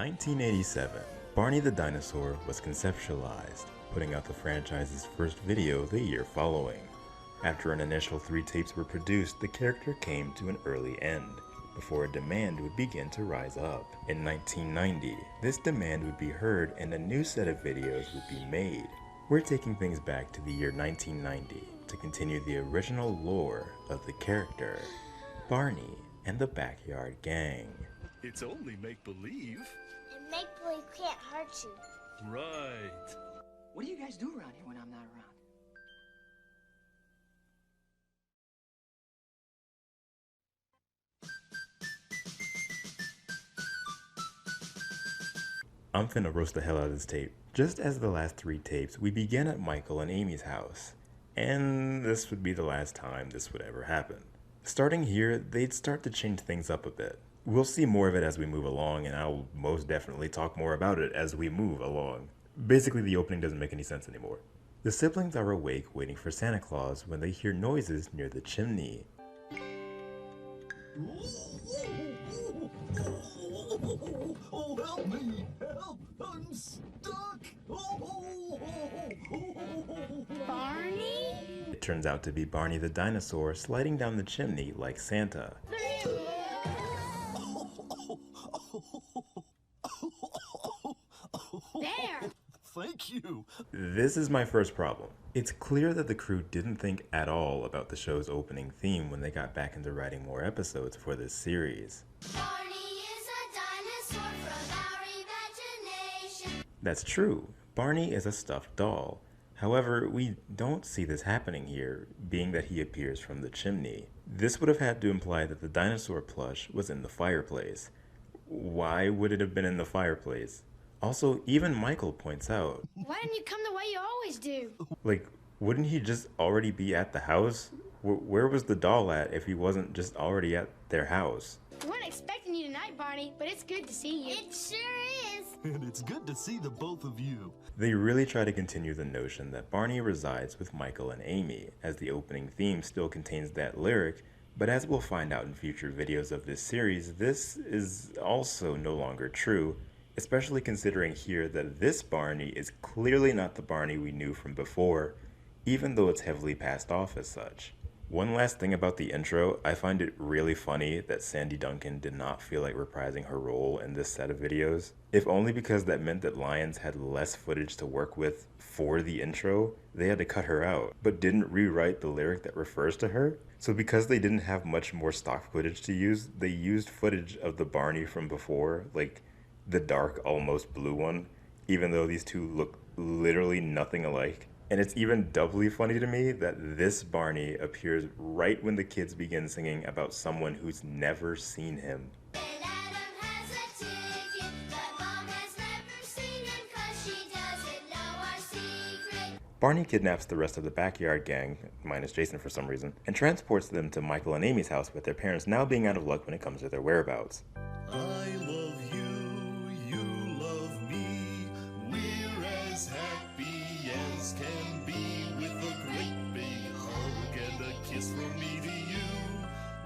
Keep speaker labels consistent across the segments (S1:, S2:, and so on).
S1: 1987, Barney the Dinosaur was conceptualized, putting out the franchise's first video the year following. After an initial 3 tapes were produced, the character came to an early end, before a demand would begin to rise up. In 1990, this demand would be heard and a new set of videos would be made. We're taking things back to the year 1990 to continue the original lore of the character, Barney and the Backyard Gang.
S2: It's only make-believe.
S3: And make-believe can't hurt you.
S2: Right.
S4: What do you guys do around here when I'm not around?
S1: I'm finna roast the hell out of this tape. Just as the last 3 tapes, we begin at Michael and Amy's house. And this would be the last time this would ever happen. Starting here, they'd start to change things up a bit. We'll see more of it as we move along, and I'll most definitely talk more about it as we move along. Basically, the opening doesn't make any sense anymore. The siblings are awake waiting for Santa Claus when they hear noises near the chimney.
S5: Oh, help me! Help! I'm stuck!
S3: Barney?
S1: It turns out to be Barney the Dinosaur sliding down the chimney like Santa.
S3: There!
S5: Thank you!
S1: This is my first problem. It's clear that the crew didn't think at all about the show's opening theme when they got back into writing more episodes for this series.
S3: Barney is a dinosaur from our imagination.
S1: That's true. Barney is a stuffed doll. However, we don't see this happening here, being that he appears from the chimney. This would have had to imply that the dinosaur plush was in the fireplace. Why would it have been in the fireplace? Also, even Michael points out,
S3: Why didn't you come the way you always do?
S1: like, wouldn't he just already be at the house? Where was the doll at if he wasn't just already at their house?
S3: We weren't expecting you tonight, Barney, but it's good to see you. It sure is.
S5: And it's good to see the both of you.
S1: They really try to continue the notion that Barney resides with Michael and Amy, as the opening theme still contains that lyric, but as we'll find out in future videos of this series, this is also no longer true, especially considering here that this Barney is clearly not the Barney we knew from before, even though it's heavily passed off as such. One last thing about the intro, I find it really funny that Sandy Duncan did not feel like reprising her role in this set of videos, if only because that meant that Lions had less footage to work with for the intro, they had to cut her out, but didn't rewrite the lyric that refers to her. So because they didn't have much more stock footage to use, they used footage of the Barney from before, like the dark, almost blue one, even though these two look literally nothing alike. And it's even doubly funny to me that this Barney appears right when the kids begin singing about someone who's never seen him.
S3: And Adam has a ticket, but Mom has never seen him 'cause she doesn't know our secret.
S1: Barney kidnaps the rest of the Backyard Gang, minus Jason for some reason, and transports them to Michael and Amy's house, with their parents now being out of luck when it comes to their whereabouts.
S5: I love you, you love me. We're as happy as can be, with a great big hug and a kiss from me to you.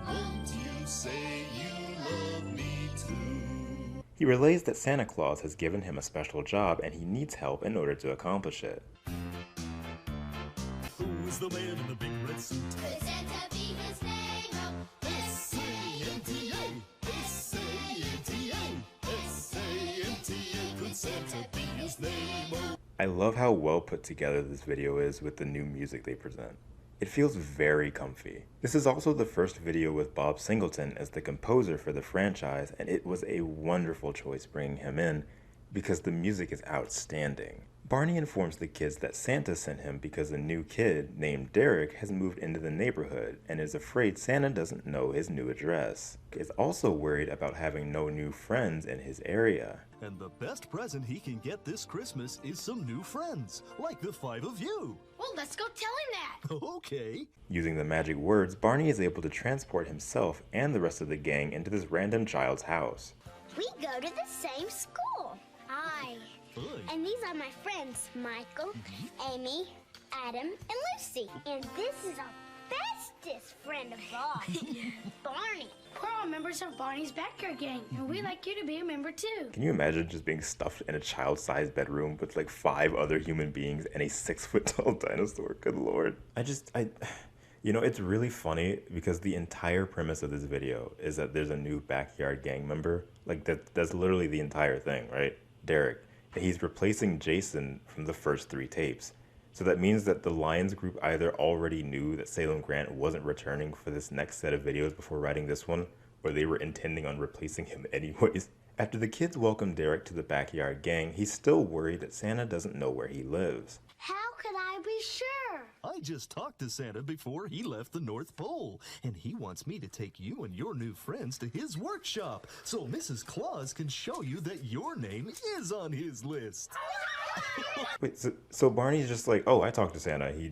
S5: Won't you say you love me too?
S1: He relays that Santa Claus has given him a special job and he needs help in order to accomplish it.
S5: Who's the man in the big red suit?
S3: Could Santa be his name? Oh,
S5: S-A-N-T-A, S-A-N-T-A, S-A-N-T-A. Could Santa be his name? Oh.
S1: I love how well put together this video is with the new music they present. It feels very comfy. This is also the first video with Bob Singleton as the composer for the franchise, and it was a wonderful choice bringing him in because the music is outstanding. Barney informs the kids that Santa sent him because a new kid named Derek has moved into the neighborhood and is afraid Santa doesn't know his new address. Is also worried about having no new friends in his area.
S5: And the best present he can get this Christmas is some new friends, like the 5 of you.
S3: well, let's go tell him that.
S5: Okay.
S1: Using the magic words, Barney is able to transport himself and the rest of the gang into this random child's house.
S3: We go to the same school. Hi.
S5: Hi.
S3: And these are my friends, Michael, Amy, Adam, and Lucy. And this is our bestest friend of all, Barney. We're all members
S6: members of Barney's Backyard Gang, and we'd like you to be a member too.
S1: Can you imagine just being stuffed in a child-sized bedroom with like 5 other human beings and a 6-foot-tall dinosaur? Good lord. You know, it's really funny because the entire premise of this video is that there's a new Backyard Gang member. Like that's literally the entire thing, right? Derek. And he's replacing Jason from the first 3 tapes. So that means that the Lions group either already knew that Salem Grant wasn't returning for this next set of videos before writing this one, or they were intending on replacing him anyways. After the kids welcome Derek to the Backyard Gang, he's still worried that Santa doesn't know where he lives.
S3: How could I be sure?
S5: I just talked to Santa before he left the North Pole, and he wants me to take you and your new friends to his workshop so Mrs. Claus can show you that your name is on his list.
S1: Wait, so Barney's just like, oh, I talked to Santa. He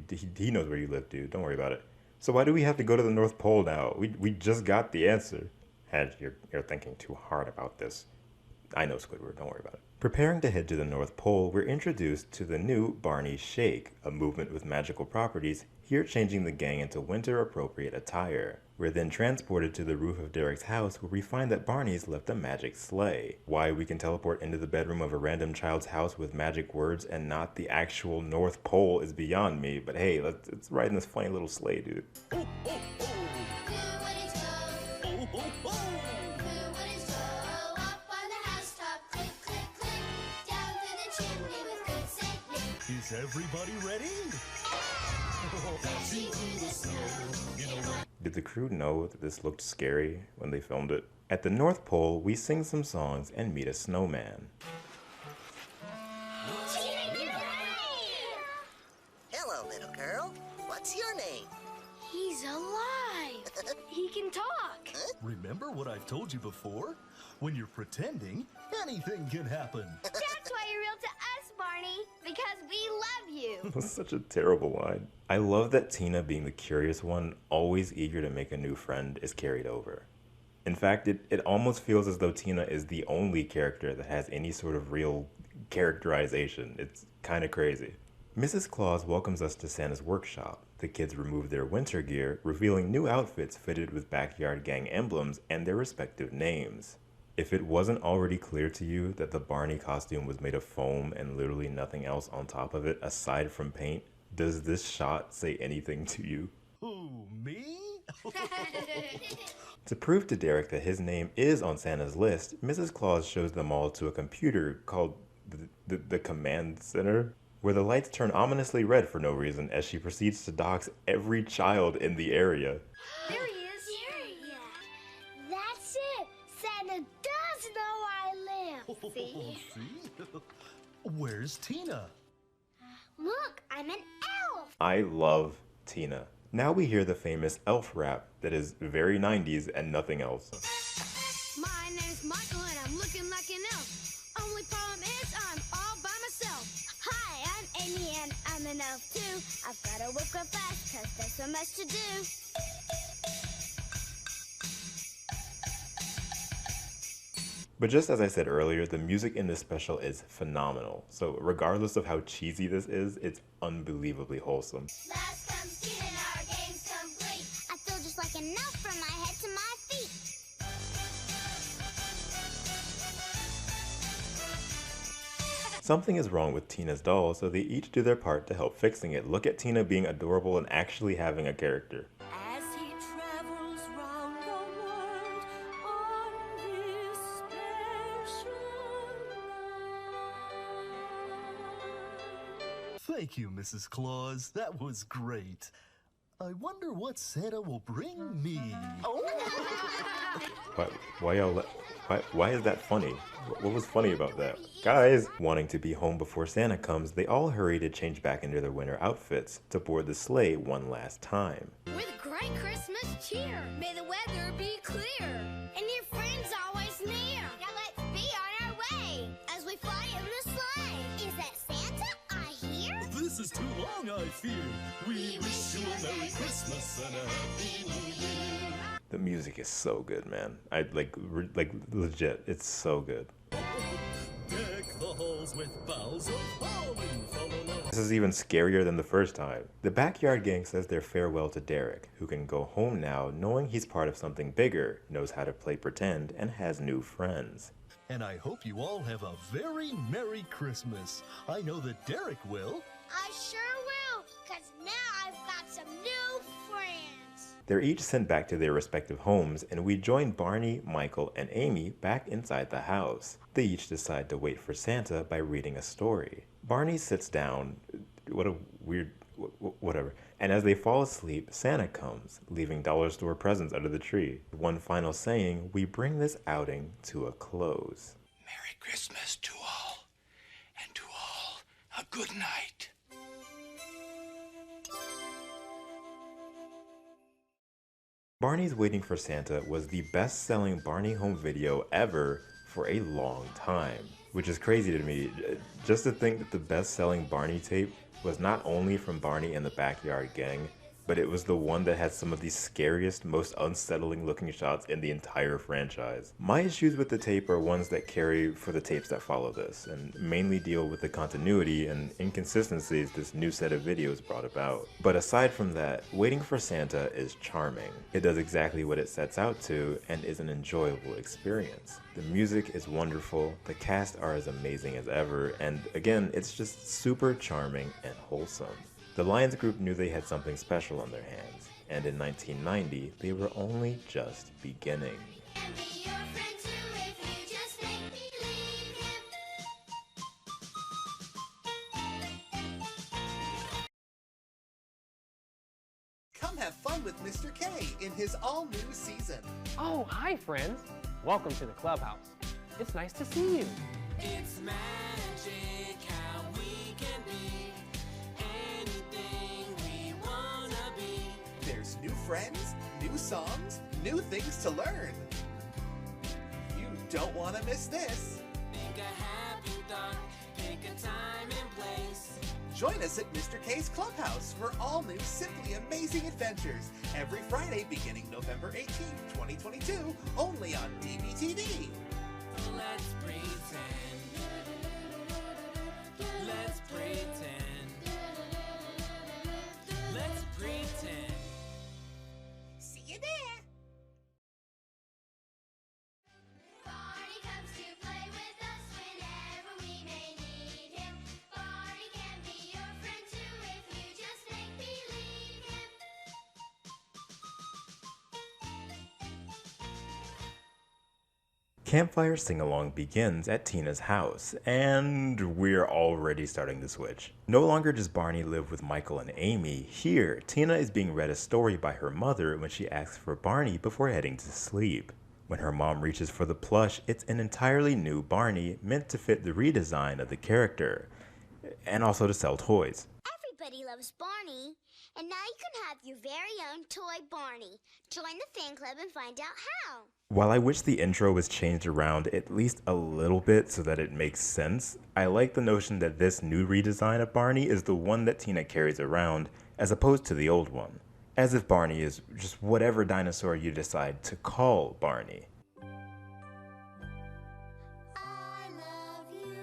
S1: knows where you live, dude. Don't worry about it. So why do we have to go to the North Pole now? We just got the answer. And you're thinking too hard about this. I know, Squidward. Don't worry about it. Preparing to head to the North Pole, we're introduced to the new Barney Shake, a movement with magical properties, here changing the gang into winter-appropriate attire. We're then transported to the roof of Derek's house where we find that Barney's left a magic sleigh. Why we can teleport into the bedroom of a random child's house with magic words and not the actual North Pole is beyond me, but hey, let's ride in this funny little sleigh, dude.
S5: Oh, oh, oh.
S3: Who wouldn't go?
S5: Oh, oh, oh.
S3: Who wouldn't go? Up on the housetop, click, click, click. Down through the chimney with good Saint Nick.
S5: Is everybody ready?
S3: Dashing through the snow.
S1: Did the crew know that this looked scary when they filmed it? At the North Pole, we sing some songs and meet a snowman.
S7: Hello, little girl. What's your name?
S6: He's alive. He can talk.
S5: Remember what I've told you before? When you're pretending, anything can happen.
S3: That's why you're real to us, Barney, because we love you.
S1: That's such a terrible line. I love that Tina, being the curious one, always eager to make a new friend, is carried over. In fact, it almost feels as though Tina is the only character that has any sort of real characterization. It's kind of crazy. Mrs. Claus welcomes us to Santa's workshop. The kids remove their winter gear, revealing new outfits fitted with Backyard Gang emblems and their respective names. If it wasn't already clear to you that the Barney costume was made of foam and literally nothing else on top of it aside from paint, does this shot say anything to you?
S5: Who, me?
S1: To prove to Derek that his name is on Santa's list, Mrs. Claus shows them all to a computer called the Command Center, where the lights turn ominously red for no reason as she proceeds to dox every child in the area.
S6: There he is.
S3: That's it. Santa does know I live. See?
S5: See? Where's Tina?
S3: Look, I'm an elf.
S1: I love Tina. Now we hear the famous elf rap that is very 90s and nothing else.
S6: My name's Michael and I'm looking like an elf. Only problem is I'm all by myself.
S3: Hi, I'm Amy and I'm an elf too. I've gotta work real fast cause there's so much to do.
S1: But just as I said earlier, the music in this special is phenomenal. So regardless of how cheesy this is, it's unbelievably wholesome.
S3: Last comes Tina and our game's complete. I feel just like an elf from my head to my feet.
S1: Something is wrong with Tina's doll, so they each do their part to help fixing it. Look at Tina being adorable and actually having a character.
S3: As he travels round the world on this special night.
S5: Thank you, Mrs. Claus. That was great. I wonder what Santa will bring me.
S1: Why is that funny? What was funny about that? Guys! Wanting to be home before Santa comes, they all hurry to change back into their winter outfits to board the sleigh one last time.
S6: With great Christmas cheer.
S3: May the weather be clear
S6: And your friends always near.
S3: Now let's be on our way as we fly in the sleigh. Is that Santa I hear?
S5: This is too long, I fear. We wish you a Merry Christmas and a Happy New Year.
S1: The music is so good, man. Like legit, it's so good.
S5: Deck the halls with boughs of holly. Fa la la.
S1: This is even scarier than the first time. The Backyard Gang says their farewell to Derek, who can go home now knowing he's part of something bigger, knows how to play pretend, and has new friends.
S5: And I hope you all have a very Merry Christmas. I know that Derek will.
S6: I sure will, because now I've got some new friends.
S1: They're each sent back to their respective homes, and we join Barney, Michael, and Amy back inside the house. They each decide to wait for Santa by reading a story. Barney sits down, what a weird, whatever, and as they fall asleep, Santa comes, leaving dollar store presents under the tree. One final saying, we bring this outing to a close.
S8: Merry Christmas to all, and to all a good night.
S1: Barney's Waiting for Santa was the best-selling Barney home video ever for a long time, which is crazy to me. Just to think that the best-selling Barney tape was not only from Barney and the Backyard Gang, but it was the one that had some of the scariest, most unsettling looking shots in the entire franchise. My issues with the tape are ones that carry for the tapes that follow this, and mainly deal with the continuity and inconsistencies this new set of videos brought about. But aside from that, Waiting for Santa is charming. It does exactly what it sets out to, and is an enjoyable experience. The music is wonderful, the cast are as amazing as ever, and again, it's just super charming and wholesome. The Lions Group knew they had something special on their hands, and in 1990, they were only just beginning.
S3: Can be your friend too if you just make believe him.
S9: Come have fun with Mr. K in his all-new season.
S10: Oh, hi, friends. Welcome to the clubhouse. It's nice to see you.
S8: It's magic how we can be anything we wanna be.
S9: There's new friends, new songs, new things to learn. You don't want to miss this.
S8: Think a happy thought, pick a time and place.
S9: Join us at Mr. K's Clubhouse for all new Simply Amazing Adventures every Friday beginning November 18th, 2022, only on DBTV.
S8: Let's pretend. Let's pretend. Let's pretend.
S9: See you there.
S3: Barney comes to play with us whenever we may need him. Barney can be your friend too if you just make believe him.
S1: Campfire Sing-Along begins at Tina's house, and we're already starting to switch. No longer does Barney live with Michael and Amy. Here, Tina is being read a story by her mother when she asks for Barney before heading to sleep. When her mom reaches for the plush, it's an entirely new Barney meant to fit the redesign of the character, and also to sell toys.
S6: Everybody loves Barney, and now you can have your very own toy Barney. Join the fan club and find out how.
S1: While I wish the intro was changed around at least a little bit so that it makes sense, I like the notion that this new redesign of Barney is the one that Tina carries around, as opposed to the old one. As if Barney is just whatever dinosaur you decide to call Barney.
S3: I love you,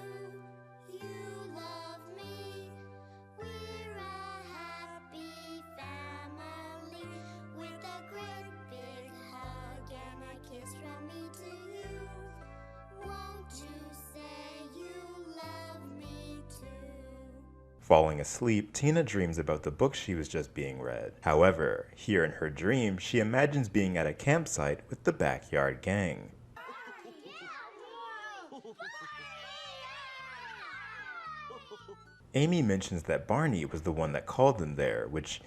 S3: you love me. We're a happy family with a great big hug and a kiss from me to you. Won't you say you love me too?
S1: Falling asleep, Tina dreams about the book she was just being read. However, here in her dream, she imagines being at a campsite with the Backyard Gang. Amy mentions that Barney was the one that called them there, which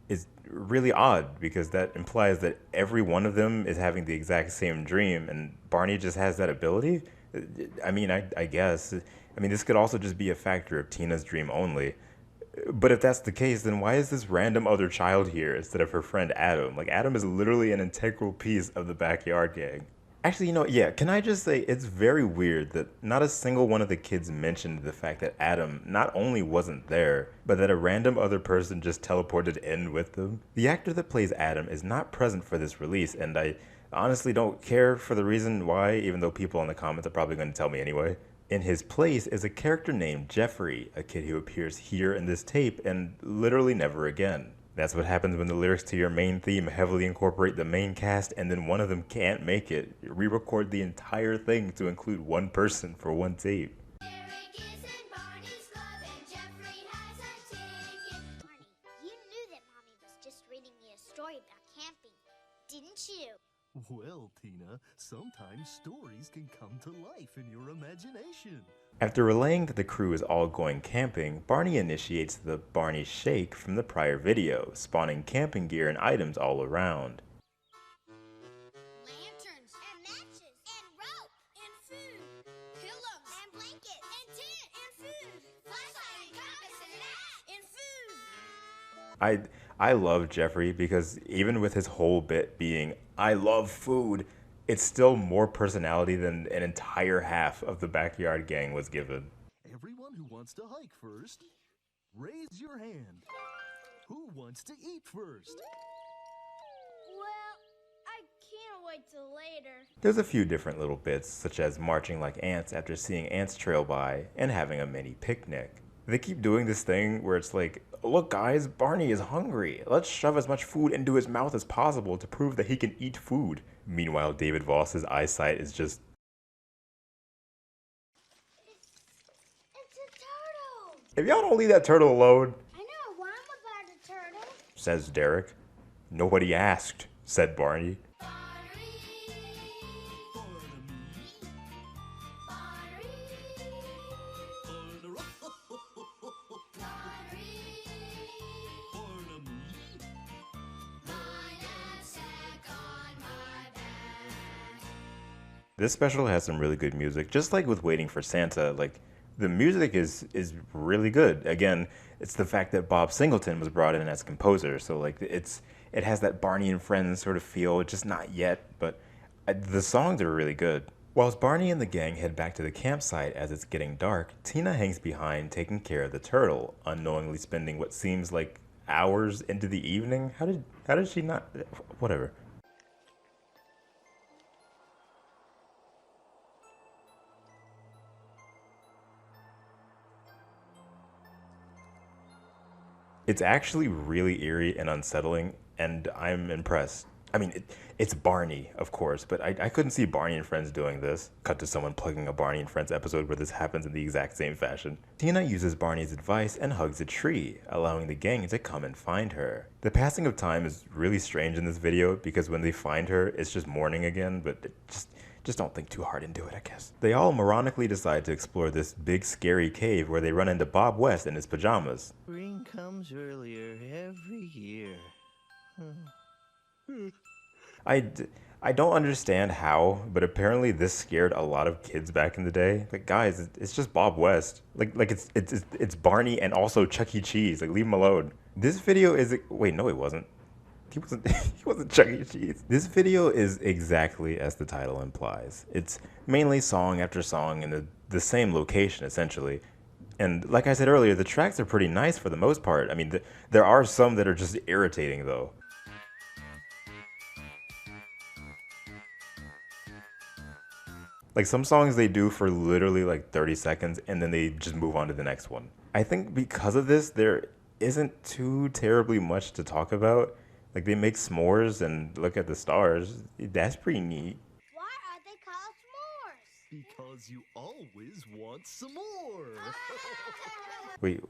S1: is really odd because that implies that every one of them is having the exact same dream and Barney just has that ability? I mean, I guess. I mean, this could also just be a factor of Tina's dream only. But if that's the case, then why is this random other child here instead of her friend Adam? Like, Adam is literally an integral piece of the Backyard Gang. Actually, you know, yeah, can I just say it's very weird that not a single one of the kids mentioned the fact that Adam not only wasn't there, but that a random other person just teleported in with them. The actor that plays Adam is not present for this release, and I honestly don't care for the reason why, even though people in the comments are probably going to tell me anyway. In his place is a character named Jeffrey, a kid who appears here in this tape and literally never again. That's what happens when the lyrics to your main theme heavily incorporate the main cast and then one of them can't make it. Re-record the entire thing to include one person for one tape.
S3: Eric is in Barney's club and Jeffrey has a ticket.
S6: Barney, you knew that Mommy was just reading me a story about camping, didn't you?
S5: Well, Tina, sometimes stories can come to life in your imagination.
S1: After relaying that the crew is all going camping, Barney initiates the Barney Shake from the prior video, spawning camping gear and items all around.
S6: Lanterns and matches and rope and food, pillows and blankets and tent and food, flashlight and compass and map and food.
S1: I love Jeffrey because even with his whole bit being, I love food, it's still more personality than an entire half of the Backyard Gang was given.
S5: Everyone who wants to hike first, raise your hand. Who wants to eat first?
S6: Well, I can't wait till later.
S1: There's a few different little bits, such as marching like ants after seeing ants trail by, and having a mini picnic. They keep doing this thing where it's like, look guys, Barney is hungry. Let's shove as much food into his mouth as possible to prove that he can eat food. Meanwhile, David Voss's eyesight is just...
S6: It's a turtle.
S1: If y'all don't leave that turtle alone,
S6: I know, well, I'm about a turtle.
S1: says Derek. Nobody asked, said Barney. This special has some really good music, just like with Waiting for Santa. Like, the music is really good. Again, it's the fact that Bob Singleton was brought in as composer, so like it has that Barney and Friends sort of feel, just not yet, but the songs are really good. Whilst Barney and the gang head back to the campsite as it's getting dark, Tina hangs behind taking care of the turtle, unknowingly spending what seems like hours into the evening. How did she not? Whatever. It's actually really eerie and unsettling, and I'm impressed. I mean, it's Barney, of course, but I couldn't see Barney and Friends doing this. Cut to someone plugging a Barney and Friends episode where this happens in the exact same fashion. Tina uses Barney's advice and hugs a tree, allowing the gang to come and find her. The passing of time is really strange in this video because when they find her, it's just morning again, but just don't think too hard into it, I guess. They all moronically decide to explore this big scary cave where they run into Bob West in his pajamas.
S11: Spring comes earlier every year.
S1: I don't understand how, but apparently this scared a lot of kids back in the day. Like, guys, it's just Bob West. Like it's Barney and also Chuck E. Cheese. Like, leave him alone. This video is... Wait, no, he wasn't. He wasn't Chuck E. Cheese. This video is exactly as the title implies. It's mainly song after song in the same location, essentially. And like I said earlier, the tracks are pretty nice for the most part. I mean, there are some that are just irritating, though. Like, some songs they do for literally like 30 seconds, and then they just move on to the next one. I think because of this, there isn't too terribly much to talk about. Like, they make s'mores and look at the stars. That's pretty neat.
S6: Why are they called s'mores?
S5: Because you always want some more.
S1: Wait,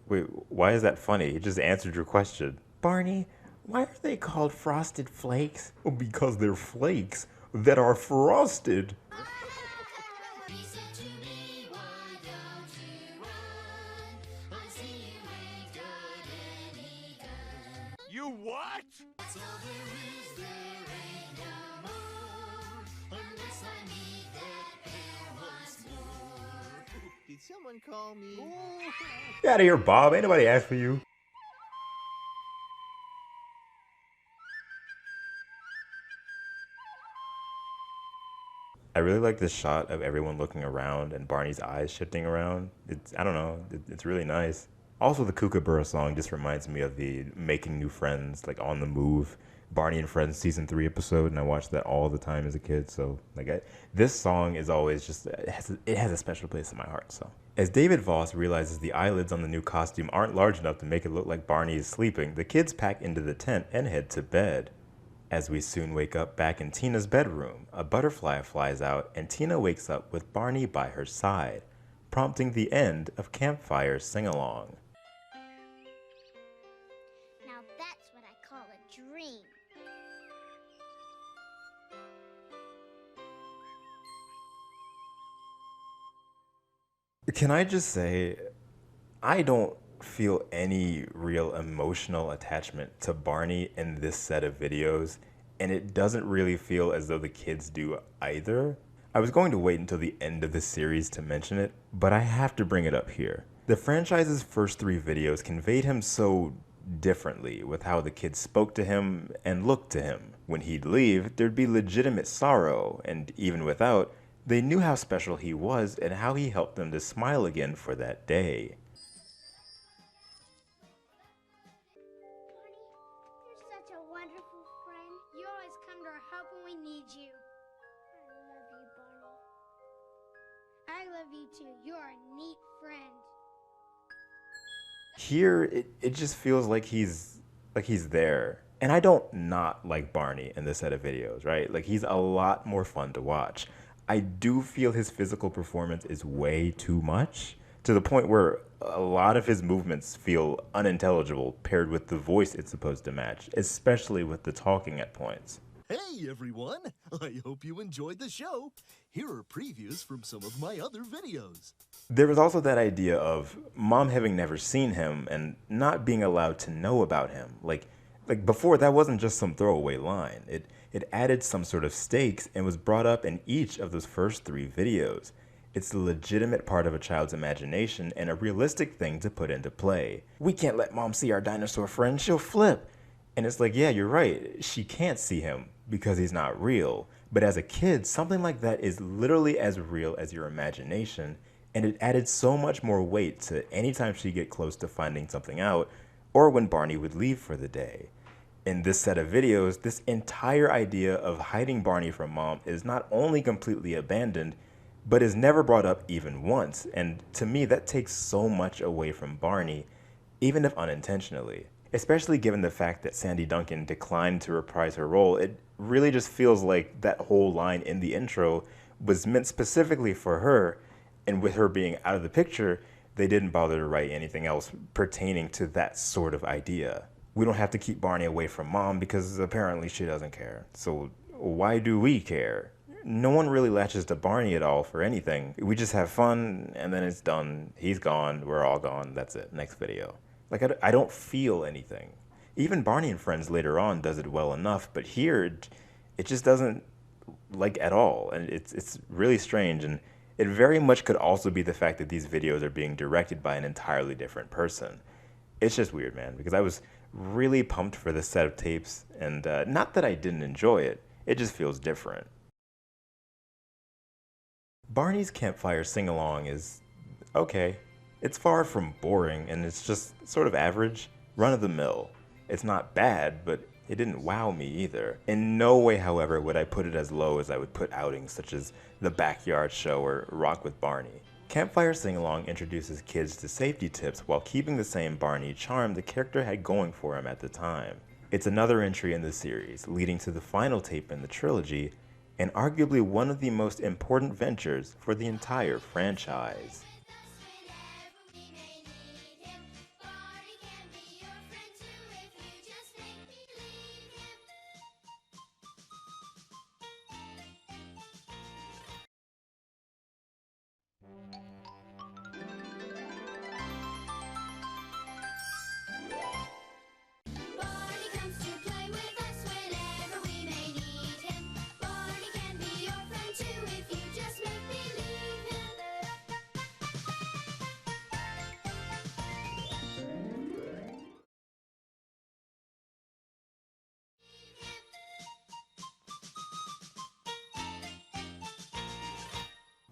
S1: why is that funny? It just answered your question. Barney, why are they called Frosted Flakes? Oh, because they're flakes that are frosted.
S2: You what?
S11: Did someone call me?
S1: Get out of here, Bob. Ain't nobody asked for you. I really like this shot of everyone looking around and Barney's eyes shifting around. I don't know, it's really nice. Also, the Kookaburra song just reminds me of the Making New Friends, like On the Move Barney and Friends season 3 episode, and I watched that all the time as a kid. So this song is always just, it has a special place in my heart. So as David Voss realizes the eyelids on the new costume aren't large enough to make it look like Barney is sleeping, the kids pack into the tent and head to bed. As we soon wake up back in Tina's bedroom, a butterfly flies out and Tina wakes up with Barney by her side, prompting the end of Campfire Sing-Along.
S6: Now that's what I call a dream.
S1: Can I just say, I don't feel any real emotional attachment to Barney in this set of videos, and it doesn't really feel as though the kids do either. I was going to wait until the end of the series to mention it, but I have to bring it up here. The franchise's first 3 videos conveyed him so differently with how the kids spoke to him and looked to him. When he'd leave, there'd be legitimate sorrow, and even without, they knew how special he was and how he helped them to smile again for that day.
S6: You're such a wonderful friend. You always come to our help when we need you. I love you, Barney. I love you too. You're a neat friend.
S1: Here, it just feels like he's there. And I don't not like Barney in this set of videos, right? Like, he's a lot more fun to watch. I do feel his physical performance is way too much, to the point where a lot of his movements feel unintelligible paired with the voice it's supposed to match, especially with the talking at points.
S5: Hey everyone, I hope you enjoyed the show. Here are previews from some of my other videos.
S1: There was also that idea of Mom having never seen him and not being allowed to know about him. Like before, that wasn't just some throwaway line. It added some sort of stakes and was brought up in each of those first 3 videos. It's a legitimate part of a child's imagination and a realistic thing to put into play. We can't let Mom see our dinosaur friend, she'll flip. And it's like, yeah, you're right, she can't see him because he's not real. But as a kid, something like that is literally as real as your imagination, and it added so much more weight to any time she'd get close to finding something out, or when Barney would leave for the day. In this set of videos, this entire idea of hiding Barney from Mom is not only completely abandoned, but is never brought up even once, and to me that takes so much away from Barney, even if unintentionally. Especially given the fact that Sandy Duncan declined to reprise her role, it really just feels like that whole line in the intro was meant specifically for her, and with her being out of the picture, they didn't bother to write anything else pertaining to that sort of idea. We don't have to keep Barney away from Mom because apparently she doesn't care. So why do we care? No one really latches to Barney at all for anything. We just have fun and then it's done. He's gone. We're all gone. That's it. Next video. Like, I don't feel anything. Even Barney and Friends later on does it well enough, but here it just doesn't, like, at all. And it's really strange, and it very much could also be the fact that these videos are being directed by an entirely different person. It's just weird, man, because I was really pumped for this set of tapes, and not that I didn't enjoy it, it just feels different. Barney's Campfire Sing-Along is okay. It's far from boring, and it's just sort of average, run-of-the-mill. It's not bad, but it didn't wow me either. In no way, however, would I put it as low as I would put outings such as The Backyard Show or Rock with Barney. Campfire Sing-Along introduces kids to safety tips while keeping the same Barney charm the character had going for him at the time. It's another entry in the series, leading to the final tape in the trilogy, and arguably one of the most important ventures for the entire franchise.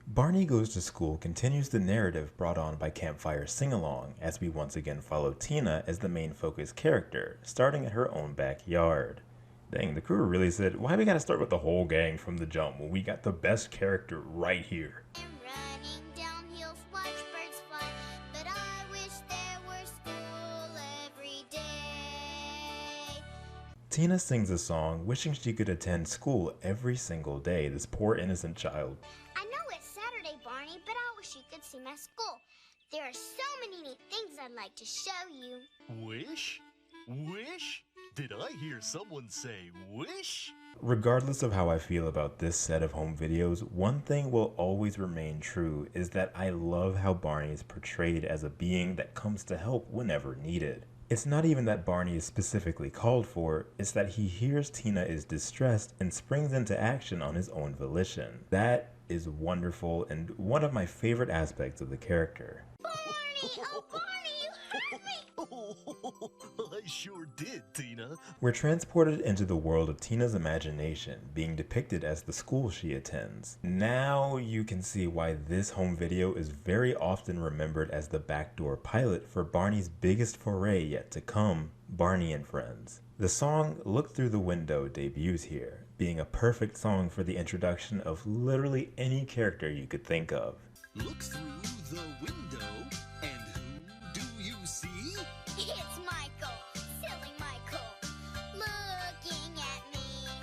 S1: Barney Goes to School continues the narrative brought on by Campfire Sing-Along as we once again follow Tina as the main focus character, starting at her own backyard. Dang, the crew really said, why we gotta start with the whole gang from the jump when we got the best character right here?
S3: Running down hills, watch birds fly, but I wish there were school every day.
S1: Tina sings a song wishing she could attend school every single day, this poor innocent child.
S3: I know it's Saturday, Barney, but I wish you could see my school. There are so many neat things I'd like to show you.
S5: Wish? Wish? Did I hear someone say wish?
S1: Regardless of how I feel about this set of home videos, one thing will always remain true is that I love how Barney is portrayed as a being that comes to help whenever needed. It's not even that Barney is specifically called for, it's that he hears Tina is distressed and springs into action on his own volition. That is wonderful and one of my favorite aspects of the character.
S3: Barney! Oh, Barney, you hurt me!
S5: Oh, I sure did, Tina.
S1: We're transported into the world of Tina's imagination, being depicted as the school she attends. Now you can see why this home video is very often remembered as the backdoor pilot for Barney's biggest foray yet to come, Barney and Friends. The song Look Through the Window debuts here, being a perfect song for the introduction of literally any character you could think of.
S5: Look through the window, and who do you see?
S3: It's Michael, silly Michael, looking at me.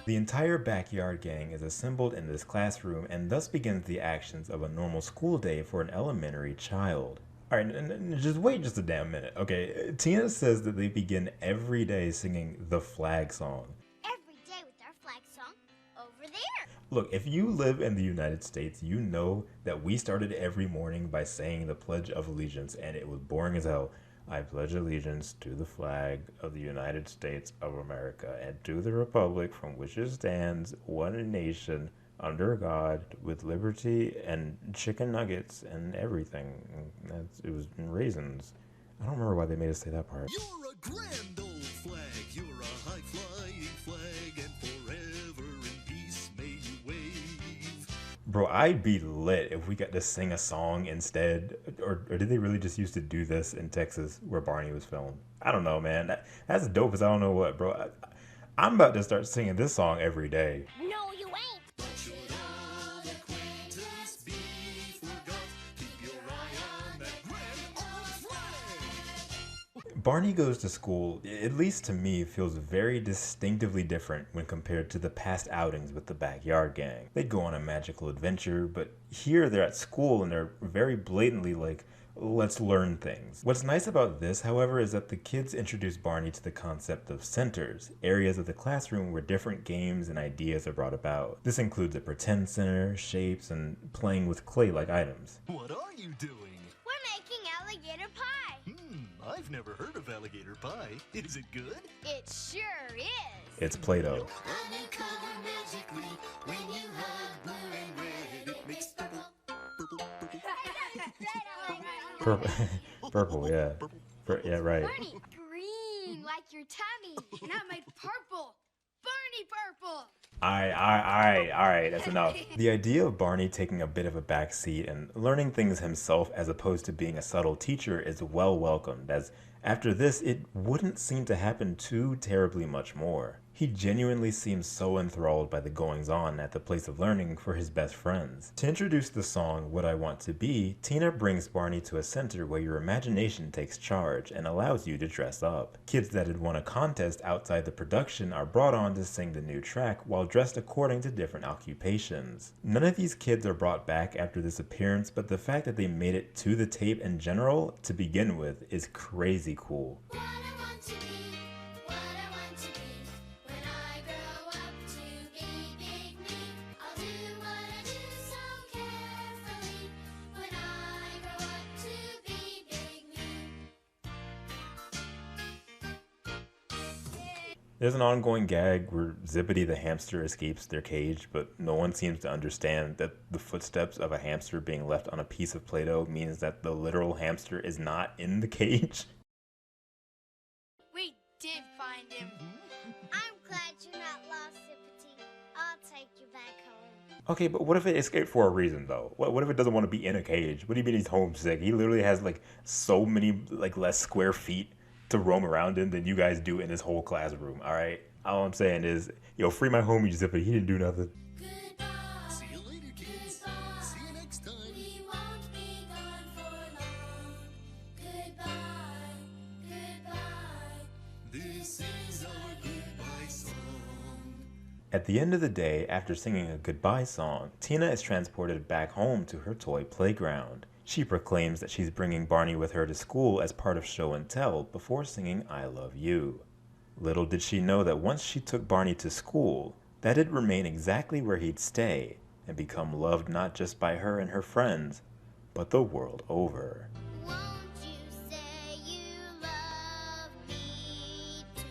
S1: The entire Backyard gang is assembled in this classroom and thus begins the actions of a normal school day for an elementary child. Alright, just wait just a damn minute, okay? Tina says that they begin every day singing the flag song.
S3: Every day with our flag song over there.
S1: Look, if you live in the United States, you know that we started every morning by saying the Pledge of Allegiance, and it was boring as hell. I pledge allegiance to the flag of the United States of America and to the republic from which it stands, one nation, under God, with liberty and chicken nuggets and everything. It was raisins. I don't remember why they made us say that part.
S5: You're a grand old flag. You're a high-flying flag, and forever in peace may you wave.
S1: Bro, I'd be lit if we got to sing a song instead. Or did they really just used to do this in Texas where Barney was filmed? I don't know, man. That's dope as I don't know what, bro. I'm about to start singing this song every day.
S3: No, you ain't.
S1: Barney Goes to School, at least to me, feels very distinctively different when compared to the past outings with the Backyard Gang. They'd go on a magical adventure, but here they're at school and they're very blatantly like, let's learn things. What's nice about this, however, is that the kids introduce Barney to the concept of centers, areas of the classroom where different games and ideas are brought about. This includes a pretend center, shapes, and playing with clay-like items.
S5: What are you doing?
S3: We're making alligator pie.
S5: I've never heard of alligator pie. Is it good?
S3: It sure is.
S1: It's Play-Doh. Purple, purple, yeah. Yeah, right.
S6: Barney, green like your tummy, and I made purple. Barney purple.
S1: Alright, that's enough. The idea of Barney taking a bit of a backseat and learning things himself as opposed to being a subtle teacher is well welcomed, as after this it wouldn't seem to happen too terribly much more. He genuinely seems so enthralled by the goings-on at the place of learning for his best friends. To introduce the song What I Want to Be, Tina brings Barney to a center where your imagination takes charge and allows you to dress up. Kids that had won a contest outside the production are brought on to sing the new track while dressed according to different occupations. None of these kids are brought back after this appearance, but the fact that they made it to the tape in general to begin with is crazy cool.
S3: What I want to be, what I want to be. When I grow up to be big me, I'll do what I do so carefully. When I grow up to be big me.
S1: There's an ongoing gag where Zippity the hamster escapes their cage, but no one seems to understand that the footsteps of a hamster being left on a piece of Play-Doh means that the literal hamster is not in the cage.
S6: We did find him.
S3: I'm glad you're not lost, Zippity. I'll take you back home.
S1: Okay, but what if it escaped for a reason though? What if it doesn't want to be in a cage? What do you mean he's homesick? He literally has like so many like less square feet to roam around in than you guys do in this whole classroom, alright? All I'm saying is, yo, free my homie Giuseppe. He didn't do nothing.
S5: See you later, kids. See you next time.
S3: We won't be gone for long. Goodbye, goodbye.
S5: This is our goodbye song.
S1: At the end of the day, after singing a goodbye song, Tina is transported back home to her toy playground. She proclaims that she's bringing Barney with her to school as part of show and tell before singing I Love You. Little did she know that once she took Barney to school, that it'd remain exactly where he'd stay and become loved not just by her and her friends, but the world over.
S3: Won't you say you love me too?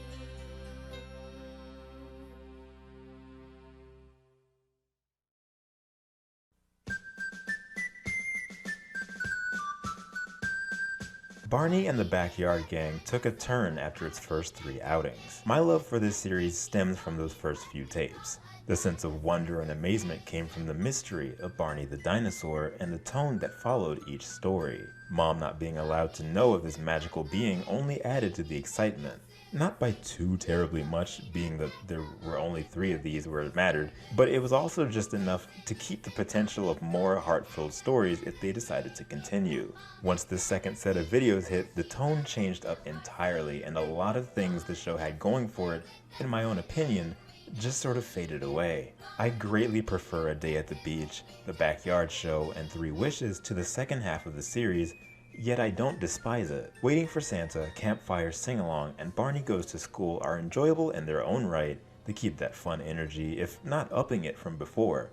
S1: Barney and the Backyard Gang took a turn after its first 3 outings. My love for this series stems from those first few tapes. The sense of wonder and amazement came from the mystery of Barney the Dinosaur and the tone that followed each story. Mom not being allowed to know of this magical being only added to the excitement. Not by too terribly much, being that there were only 3 of these where it mattered, but it was also just enough to keep the potential of more heart-filled stories if they decided to continue. Once the second set of videos hit, the tone changed up entirely, and a lot of things the show had going for it, in my own opinion, just sort of faded away. I greatly prefer A Day at the Beach, The Backyard Show, and 3 Wishes to the second half of the series, yet I don't despise it. Waiting for Santa, Campfire Sing-Along, and Barney Goes to School are enjoyable in their own right. They keep that fun energy, if not upping it from before.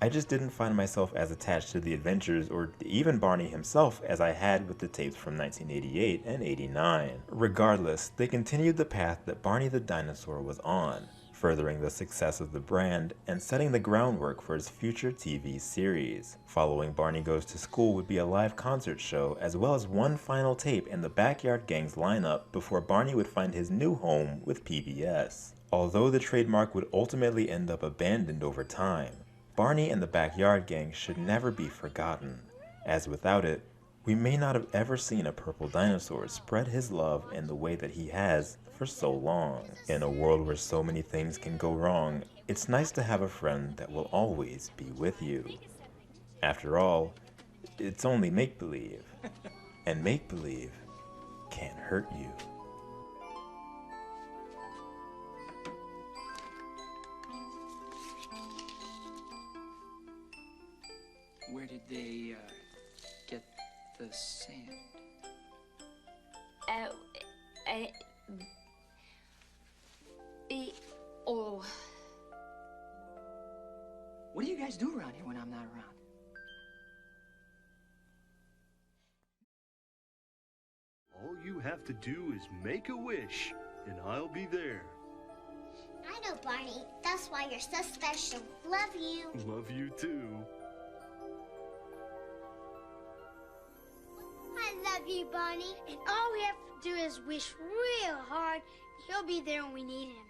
S1: I just didn't find myself as attached to the adventures or even Barney himself as I had with the tapes from 1988 and 89. Regardless, they continued the path that Barney the Dinosaur was on, furthering the success of the brand and setting the groundwork for his future TV series. Following Barney Goes to School would be a live concert show as well as one final tape in the Backyard Gang's lineup before Barney would find his new home with PBS. Although the trademark would ultimately end up abandoned over time, Barney and the Backyard Gang should never be forgotten, as without it, we may not have ever seen a purple dinosaur spread his love in the way that he has for so long. In a world where so many things can go wrong, it's nice to have a friend that will always be with you. After all, it's only make-believe, and make-believe can't hurt you.
S4: Where did they get the sand?
S6: Oh.
S4: What do you guys do around here when I'm not around?
S5: All you have to do is make a wish, and I'll be there.
S3: I know, Barney. That's why you're so special. Love you.
S5: Love you too.
S6: I love you, Barney. And all we have to do is wish real hard. He'll be there when we need him.